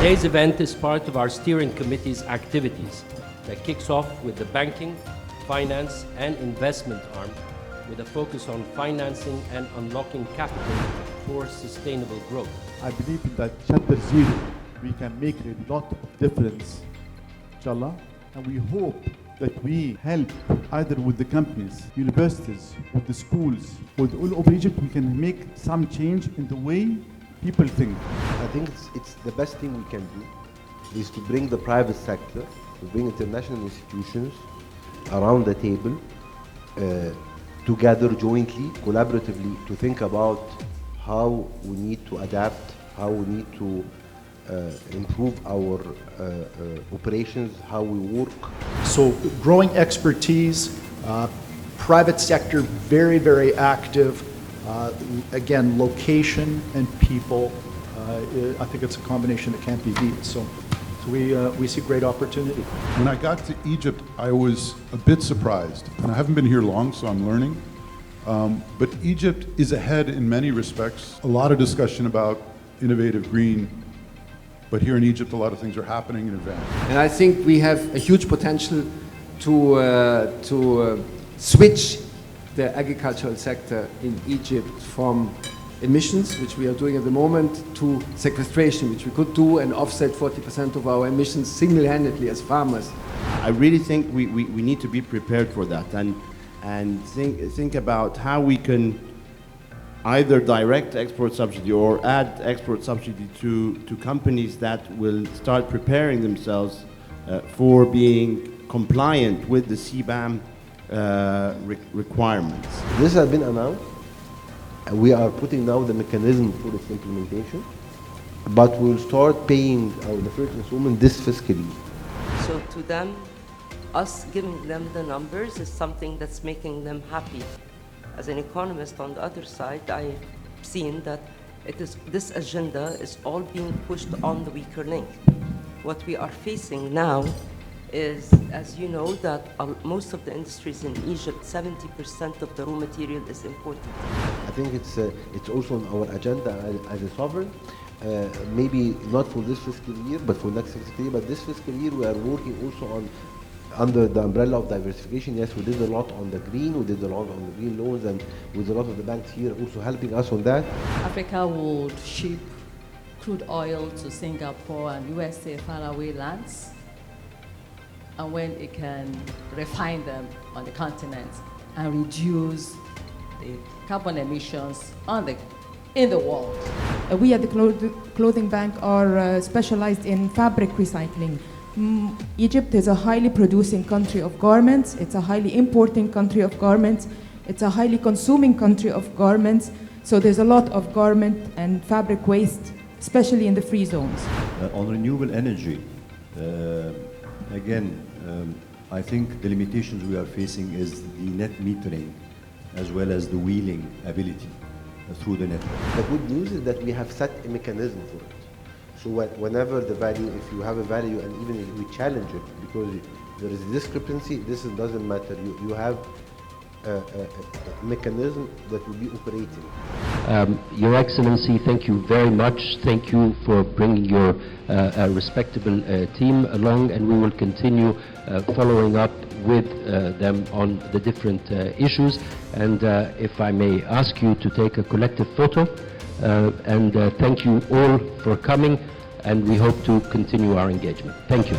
Today's event is part of our steering committee's activities that kicks off with the banking, finance and investment arm with a focus on financing and unlocking capital for sustainable growth. I believe in that chapter 0 we can make a lot of difference, inshallah, and we hope that we help either with the companies, universities, with the schools, with all over Egypt. We can make some change in the way people think. I think it's the best thing we can do is to bring the private sector, to bring international institutions around the table, together jointly, collaboratively, to think about how we need to adapt, how we need to improve our operations, how we work. So growing expertise, private sector very, very active. Again, location and people. I think it's a combination that can't be beat. So we see great opportunity. When I got to Egypt, I was a bit surprised. And I haven't been here long, so I'm learning. But Egypt is ahead in many respects. A lot of discussion about innovative green. But here in Egypt, a lot of things are happening in advance. And I think we have a huge potential to switch the agricultural sector in Egypt from emissions, which we are doing at the moment, to sequestration, which we could do and offset 40% of our emissions single-handedly as farmers. I really think we need to be prepared for that and think about how we can either direct export subsidy or add export subsidy to companies that will start preparing themselves for being compliant with the CBAM requirements. This has been announced. We are putting now the mechanism for its implementation, but we'll start paying the first installment this fiscal year. So to them, us giving them the numbers is something that's making them happy. As an economist on the other side, I've seen that this agenda is all being pushed on the weaker link. What we are facing now is, as you know, that most of the industries in Egypt, 70% of the raw material is imported. I think it's also on our agenda as a sovereign, maybe not for this fiscal year, but for next fiscal year. But this fiscal year, we are working also on, under the umbrella of diversification. Yes, we did a lot on the green, we did a lot on the green loans, and with a lot of the banks here also helping us on that. Africa would ship crude oil to Singapore and USA faraway lands, and when it can refine them on the continent and reduce the carbon emissions in the world. We at the Clothing Bank are specialized in fabric recycling. Egypt is a highly producing country of garments, it's a highly importing country of garments, it's a highly consuming country of garments, so there's a lot of garment and fabric waste, especially in the free zones. On renewable energy, again, I think the limitations we are facing is the net metering as well as the wheeling ability through the network. The good news is that we have set a mechanism for it. So whenever the value, if you have a value and even if we challenge it because there is a discrepancy, this doesn't matter. You have a mechanism that will be operating. Your Excellency, thank you very much. Thank you for bringing your respectable team along, and we will continue following up with them on the different issues. And if I may ask you to take a collective photo, and thank you all for coming, and we hope to continue our engagement. Thank you.